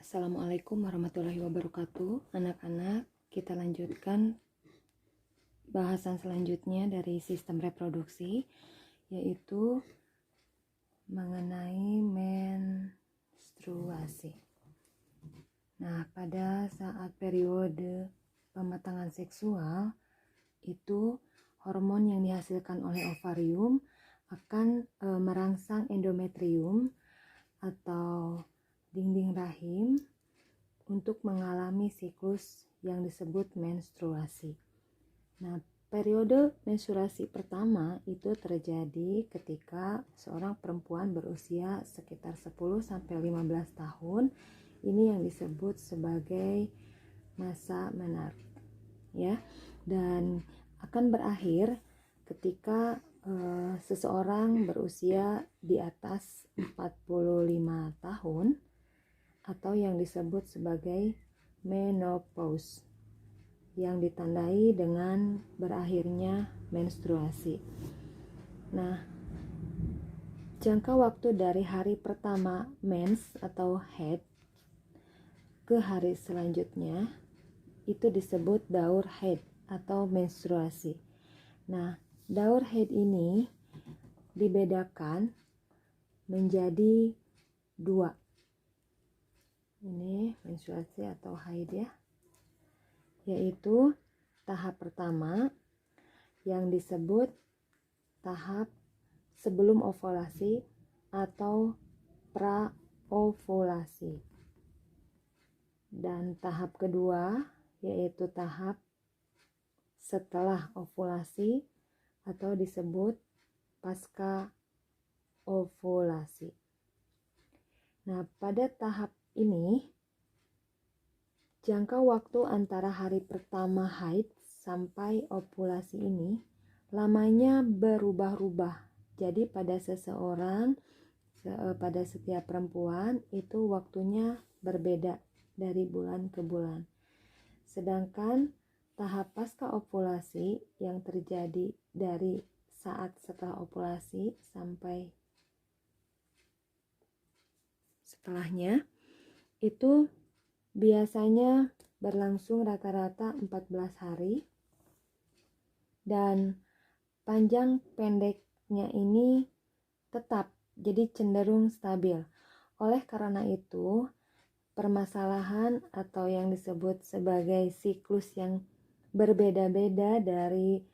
Assalamualaikum warahmatullahi wabarakatuh. Anak-anak, kita lanjutkan bahasan selanjutnya dari sistem reproduksi, yaitu mengenai menstruasi. Nah, pada saat periode pematangan seksual, itu hormon yang dihasilkan oleh ovarium akan merangsang endometrium atau dinding rahim untuk mengalami siklus yang disebut menstruasi. Nah, periode menstruasi pertama itu terjadi ketika seorang perempuan berusia sekitar 10-15 tahun. Ini yang disebut sebagai masa menarche, ya. Dan akan berakhir ketika seseorang berusia di atas 45 tahun atau yang disebut sebagai menopause, yang ditandai dengan berakhirnya menstruasi. Nah, jangka waktu dari hari pertama mens atau haid ke hari selanjutnya itu disebut daur haid atau menstruasi. Nah, daur haid ini dibedakan menjadi dua. Ini menstruasi atau haid, ya, yaitu tahap pertama yang disebut tahap sebelum ovulasi atau praovulasi, dan tahap kedua yaitu tahap setelah ovulasi atau disebut pasca ovulasi. Nah, pada tahap ini jangka waktu antara hari pertama haid sampai ovulasi ini lamanya berubah-ubah. Jadi pada seseorang, pada setiap perempuan itu waktunya berbeda dari bulan ke bulan. Sedangkan tahap pasca ovulasi yang terjadi dari saat setelah ovulasi sampai setelahnya itu biasanya berlangsung rata-rata 14 hari, dan panjang pendeknya ini tetap, jadi cenderung stabil. Oleh karena itu, permasalahan atau yang disebut sebagai siklus yang berbeda-beda dari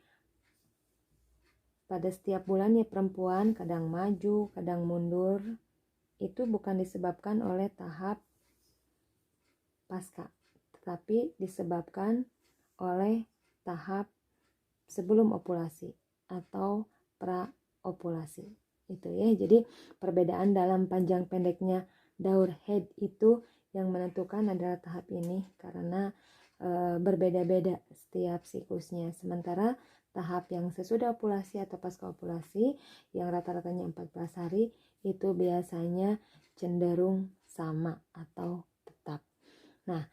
pada setiap bulannya perempuan, kadang maju, kadang mundur, itu bukan disebabkan oleh tahap pasca, tetapi disebabkan oleh tahap sebelum ovulasi atau praovulasi. Itu ya. Jadi perbedaan dalam panjang pendeknya daur haid itu yang menentukan adalah tahap ini, karena berbeda-beda setiap siklusnya. Sementara tahap yang sesudah ovulasi atau pasca ovulasi yang rata-ratanya 14 hari itu biasanya cenderung sama atau tetap. Nah,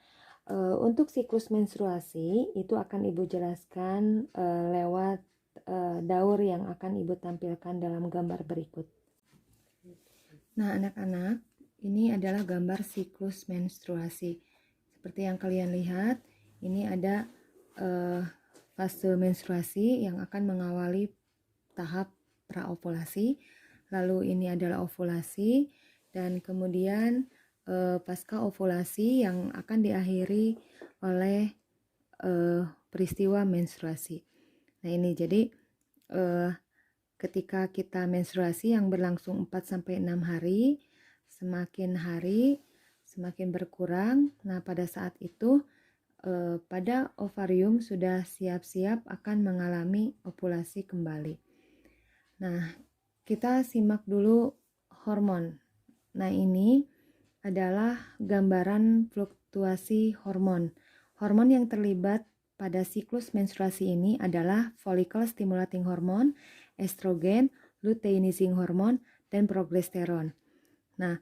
untuk siklus menstruasi itu akan Ibu jelaskan lewat daur yang akan Ibu tampilkan dalam gambar berikut. Nah, anak-anak, ini adalah gambar siklus menstruasi. Seperti yang kalian lihat, ini ada fase menstruasi yang akan mengawali tahap praovulasi, lalu ini adalah ovulasi, dan kemudian pasca ovulasi yang akan diakhiri oleh peristiwa menstruasi. Nah, ini jadi ketika kita menstruasi yang berlangsung 4-6 hari, semakin hari semakin berkurang. Nah, pada saat itu pada ovarium sudah siap-siap akan mengalami ovulasi kembali. Nah, kita simak dulu hormon. Nah, ini adalah gambaran fluktuasi hormon. Hormon yang terlibat pada siklus menstruasi ini adalah follicle stimulating hormone, estrogen, luteinizing hormone, dan progesteron. Nah,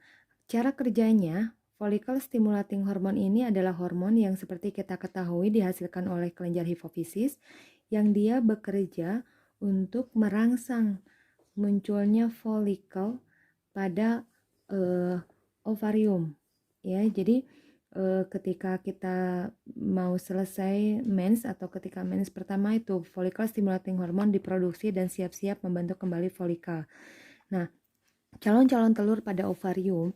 cara kerjanya, follicle stimulating hormone ini adalah hormon yang seperti kita ketahui dihasilkan oleh kelenjar hipofisis, yang dia bekerja untuk merangsang munculnya follicle pada ovarium, ya. Jadi ketika kita mau selesai mens atau ketika mens pertama itu follicle stimulating hormone diproduksi dan siap-siap membentuk kembali folikel. Nah, calon-calon telur pada ovarium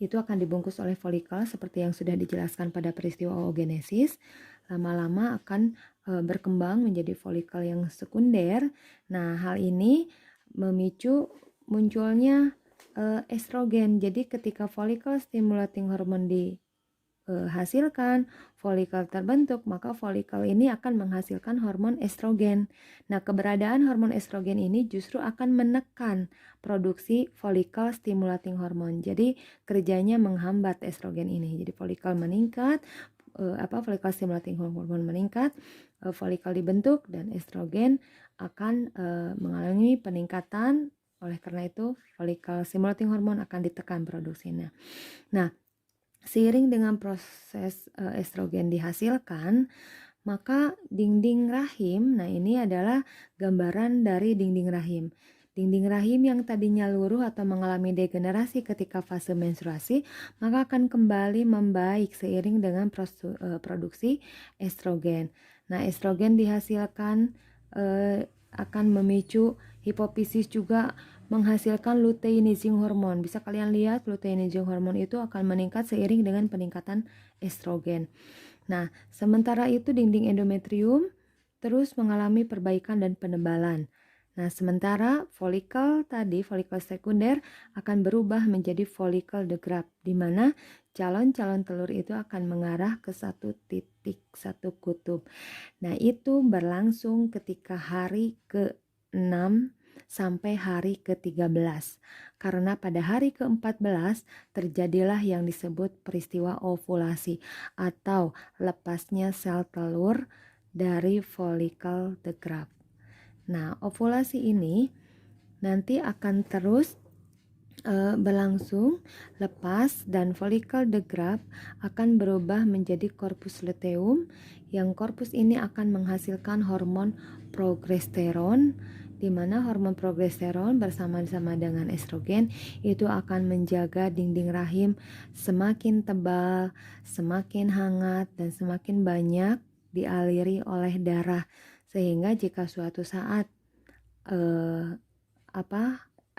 itu akan dibungkus oleh folikel seperti yang sudah dijelaskan pada peristiwa oogenesis. Lama-lama akan berkembang menjadi folikel yang sekunder. Nah, hal ini memicu munculnya estrogen. Jadi ketika follicle stimulating hormone dihasilkan, folikel terbentuk, maka folikel ini akan menghasilkan hormon estrogen. Nah, keberadaan hormon estrogen ini justru akan menekan produksi folikel stimulating hormone. Jadi kerjanya menghambat estrogen ini. Jadi folikel meningkat, folikel stimulating hormone meningkat, folikel dibentuk dan estrogen akan mengalami peningkatan. Oleh karena itu, folikel stimulating hormone akan ditekan produksinya. Nah, seiring dengan proses estrogen dihasilkan, maka dinding rahim, nah ini adalah gambaran dari dinding rahim. Dinding rahim yang tadinya luruh atau mengalami degenerasi ketika fase menstruasi, maka akan kembali membaik seiring dengan produksi estrogen. Nah, estrogen dihasilkan akan memicu hipofisis juga menghasilkan luteinizing hormon. Bisa kalian lihat luteinizing hormon itu akan meningkat seiring dengan peningkatan estrogen. Nah, sementara itu dinding endometrium terus mengalami perbaikan dan penebalan. Nah, sementara folikel sekunder akan berubah menjadi folikel de Graaf, di mana calon-calon telur itu akan mengarah ke satu titik, satu kutub. Nah, itu berlangsung ketika hari ke-6 sampai hari ke-13. Karena pada hari ke-14 terjadilah yang disebut peristiwa ovulasi atau lepasnya sel telur dari folikel de Graaf. Nah, ovulasi ini nanti akan terus berlangsung lepas dan folikel de Graaf akan berubah menjadi corpus luteum, yang korpus ini akan menghasilkan hormon progesteron, di mana hormon progesteron bersama-sama dengan estrogen itu akan menjaga dinding rahim semakin tebal, semakin hangat, dan semakin banyak dialiri oleh darah, sehingga jika suatu saat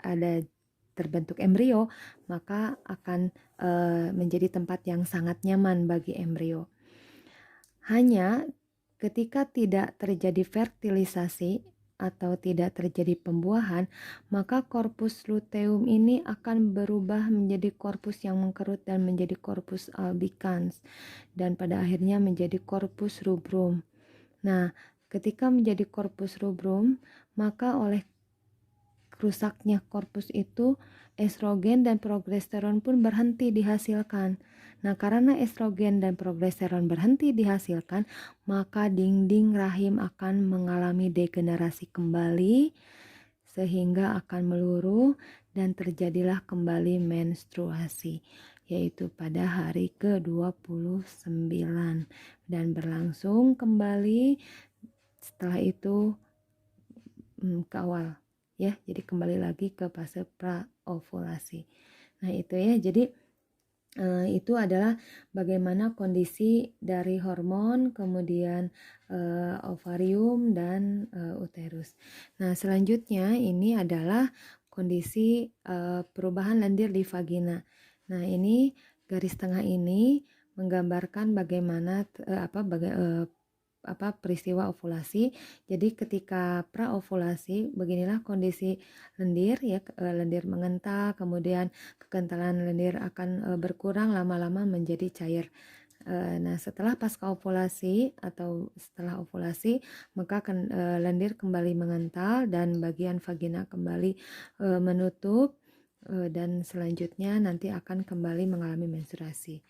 ada terbentuk embrio, maka akan menjadi tempat yang sangat nyaman bagi embrio. Hanya ketika tidak terjadi fertilisasi atau tidak terjadi pembuahan, maka korpus luteum ini akan berubah menjadi korpus yang mengkerut dan menjadi korpus albicans, dan pada akhirnya menjadi korpus rubrum. Nah, ketika menjadi korpus rubrum, maka oleh rusaknya korpus itu, estrogen dan progesteron pun berhenti dihasilkan. Nah, karena estrogen dan progesteron berhenti dihasilkan, maka dinding rahim akan mengalami degenerasi kembali, sehingga akan meluruh dan terjadilah kembali menstruasi, yaitu pada hari ke-29 dan berlangsung kembali setelah itu ke awal. Ya, jadi kembali lagi ke fase praovulasi. Nah, itu ya. Jadi itu adalah bagaimana kondisi dari hormon, kemudian ovarium dan uterus. Nah, selanjutnya ini adalah kondisi perubahan lendir di vagina. Nah, ini garis tengah ini menggambarkan bagaimana peristiwa ovulasi. Jadi ketika praovulasi, beginilah kondisi lendir ya, lendir mengental, kemudian kekentalan lendir akan berkurang lama-lama menjadi cair. Nah, setelah pasca ovulasi atau setelah ovulasi, maka lendir kembali mengental dan bagian vagina kembali menutup, dan selanjutnya nanti akan kembali mengalami menstruasi.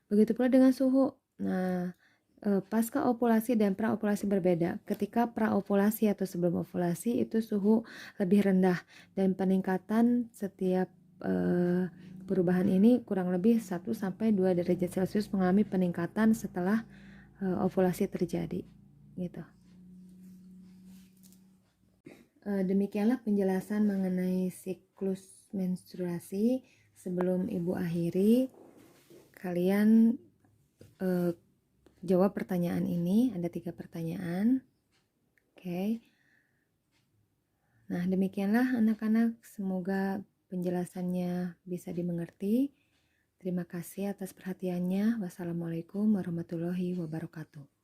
Begitu pula dengan suhu. Nah, pasca ovulasi dan praovulasi berbeda. Ketika praovulasi atau sebelum ovulasi itu suhu lebih rendah dan peningkatan setiap perubahan ini kurang lebih 1-2 derajat Celcius mengalami peningkatan setelah ovulasi terjadi. Gitu. Demikianlah penjelasan mengenai siklus menstruasi. Sebelum Ibu akhiri, kalian jawab pertanyaan ini. Ada 3 pertanyaan. Oke. Nah, demikianlah anak-anak. Semoga penjelasannya bisa dimengerti. Terima kasih atas perhatiannya. Wassalamualaikum warahmatullahi wabarakatuh.